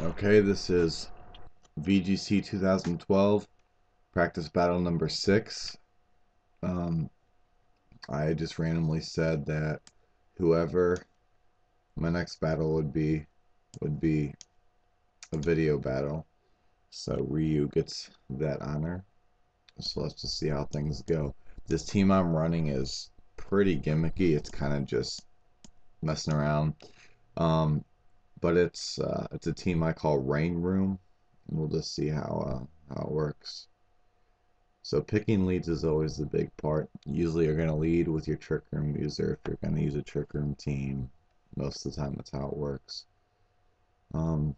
Okay, this is VGC 2012, practice battle number 6. Um, I just randomly said that whoever my next battle would be a video battle. So Ryu gets that honor. So let's just see how things go. This team I'm running is pretty gimmicky. It's kind of just messing around. Um, but it's a team I call RAINROOM, and we'll just see how it works. So picking leads is always the big part. Usually you're going to lead with your trick room user if you're going to use a trick room team. Most of the time that's how it works. Um,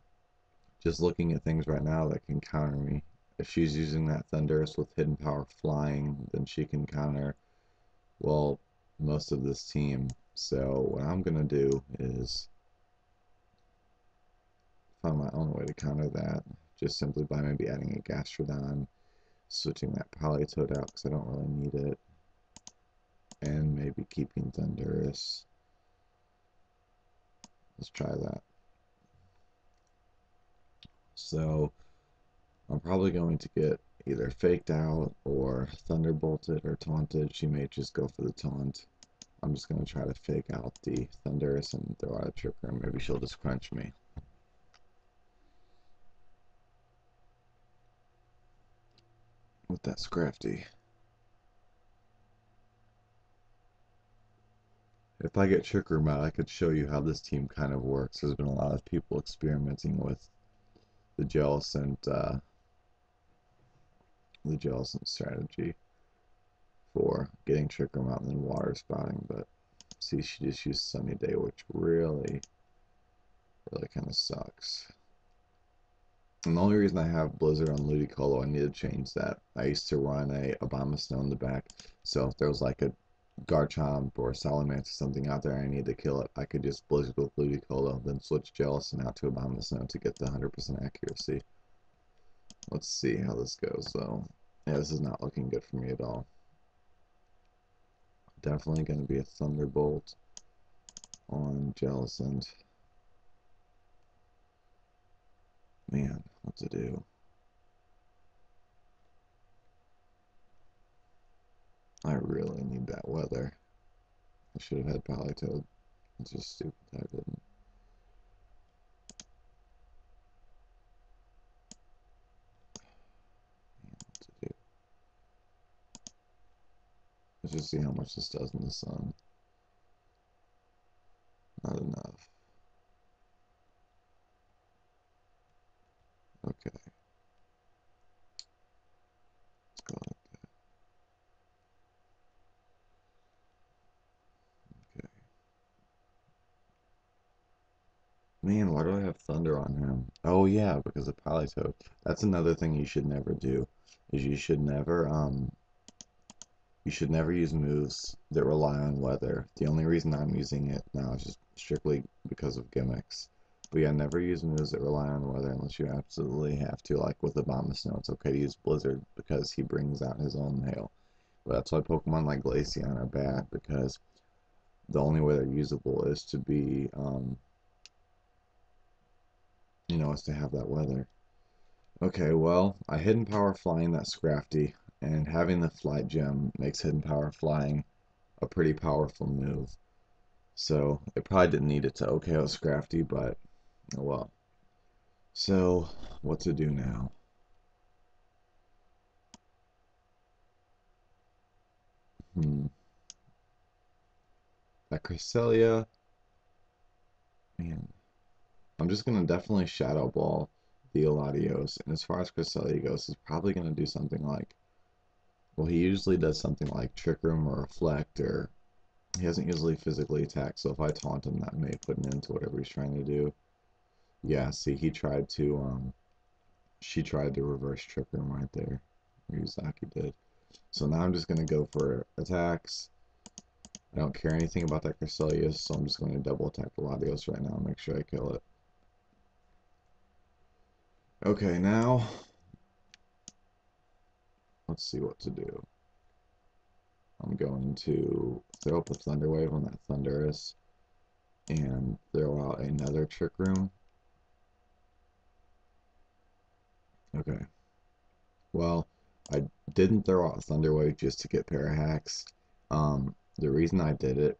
just looking at things right now that can counter me. If she's using that Thunderous with hidden power flying, then she can counter, well, most of this team. So what I'm going to do is find my own way to counter that, just simply by maybe adding a Gastrodon, switching that Politoed out because I don't really need it, and maybe keeping Thunderous. Let's try that. So I'm probably going to get either faked out or thunderbolted or taunted. She may just go for the taunt. I'm just going to try to fake out the Thunderous and throw out a trick room. Maybe she'll just crunch me. With that Scrafty. If I get trick room out, I could show you how this team kind of works. There's been a lot of people experimenting with the Jellicent strategy for getting trick room out and then water spouting, but see, she just used Sunny Day, which really kind of sucks. And the only reason I have Blizzard on Ludicolo, I need to change that. I used to run a Abomasnow in the back, so if there was like a Garchomp or Salamence or something out there and I need to kill it, I could just Blizzard with Ludicolo, then switch Jellicent out to Abomasnow to get the 100% accuracy. Let's see how this goes, though. Yeah, this is not looking good for me at all. Definitely going to be a Thunderbolt on Jellicent. Man, what to do? I really need that weather. I should have had Politoed. It's just stupid that I didn't. Man, what to do? Let's just see how much this does in the sun. Not enough. Okay. Let's go like that. Okay. Man, why do I have Thunder on him? Oh yeah, because of Politoed. That's another thing you should never do. Is you should never use moves that rely on weather. The only reason I'm using it now is just strictly because of gimmicks. But yeah, never use moves that rely on weather unless you absolutely have to. Like with Abomasnow, it's okay to use Blizzard because he brings out his own hail. But that's why Pokemon like Glaceon are bad, because the only way they're usable is to be, is to have that weather. Okay, well, I hidden power flying that Scrafty, and having the flight gem makes hidden power flying a pretty powerful move. So it probably didn't need it to OKO Scrafty, but oh well. So what to do now? Hmm. That Cresselia, man. I'm just gonna definitely Shadow Ball the Latios, and as far as Cresselia goes, he's probably gonna do something like, well, he usually does something like Trick Room or Reflect, or he doesn't usually physically attack. So if I taunt him, that may put an end to whatever he's trying to do. Yeah, see, she tried to reverse Trick Room right there. Ryuzaki did. So now I'm just gonna go for attacks. I don't care anything about that Cresselia, so I'm just going to double attack the Latios right now and make sure I kill it. Okay, now let's see what to do. I'm going to throw up a Thunder Wave on that Thunderous and throw out another Trick Room. Okay. Well, I didn't throw out Thunderwave just to get Parahacks. The reason I did it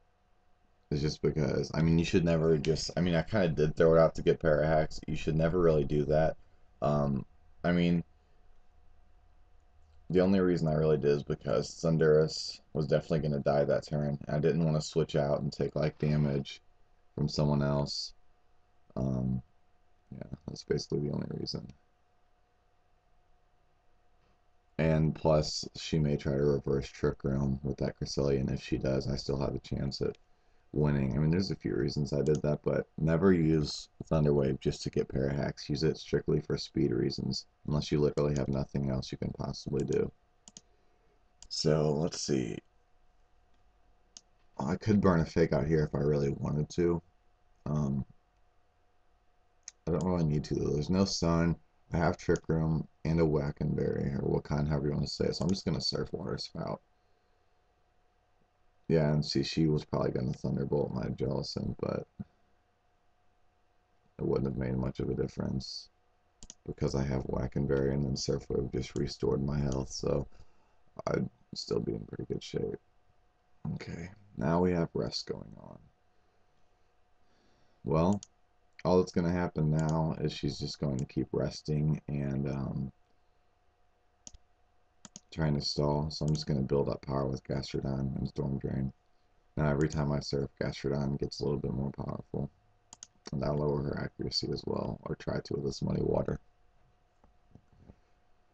is just because, I mean, you should never just, I mean, I kind of did throw it out to get Parahacks. You should never really do that. Um, I mean, the only reason I really did is because Thundurus was definitely going to die that turn. I didn't want to switch out and take like damage from someone else. Um, yeah, that's basically the only reason. And plus, she may try to reverse Trick Room with that Cresselia, if she does, I still have a chance at winning. I mean, there's a few reasons I did that, but never use Thunder Wave just to get Parahacks. Use it strictly for speed reasons, unless you literally have nothing else you can possibly do. So, let's see. I could burn a fake out here if I really wanted to. Um, I don't really need to, though. There's no sun. I have Trick Room and a Wackenberry, or what kind, however you want to say it. So I'm just going to Surf Water Spout. Yeah, and see, she was probably going to Thunderbolt my Jellicent, but it wouldn't have made much of a difference because I have Wackenberry and then Surf Wave just restored my health, so I'd still be in pretty good shape. Okay, now we have rest going on. Well, all that's going to happen now is she's just going to keep resting and trying to stall, so I'm just going to build up power with Gastrodon and Storm Drain. Now every time I surf, Gastrodon gets a little bit more powerful. And that'll lower her accuracy as well, or try to with this Muddy Water.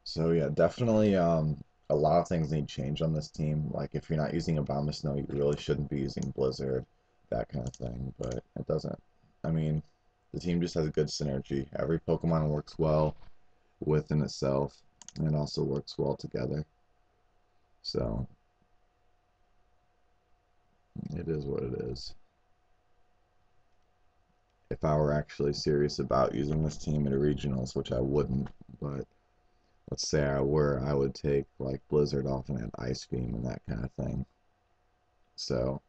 So yeah, definitely a lot of things need change on this team. Like if you're not using Abomasnow, you really shouldn't be using Blizzard, that kind of thing. But it doesn't. I mean, the team just has a good synergy. Every Pokemon works well within itself and also works well together. So it is what it is. If I were actually serious about using this team at regionals, which I wouldn't, but let's say I were, I would take like Blizzard off and add Ice Beam and that kind of thing. So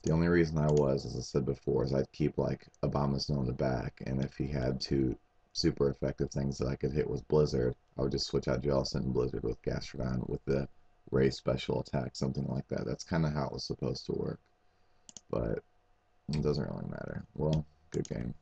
the only reason I was, as I said before, is I'd keep like Abomasnow in the back, and if he had two super effective things that I could hit with Blizzard, I would just switch out Jellicent and Blizzard with Gastrodon with the Ray special attack, something like that. That's kind of how it was supposed to work, but it doesn't really matter. Well, good game.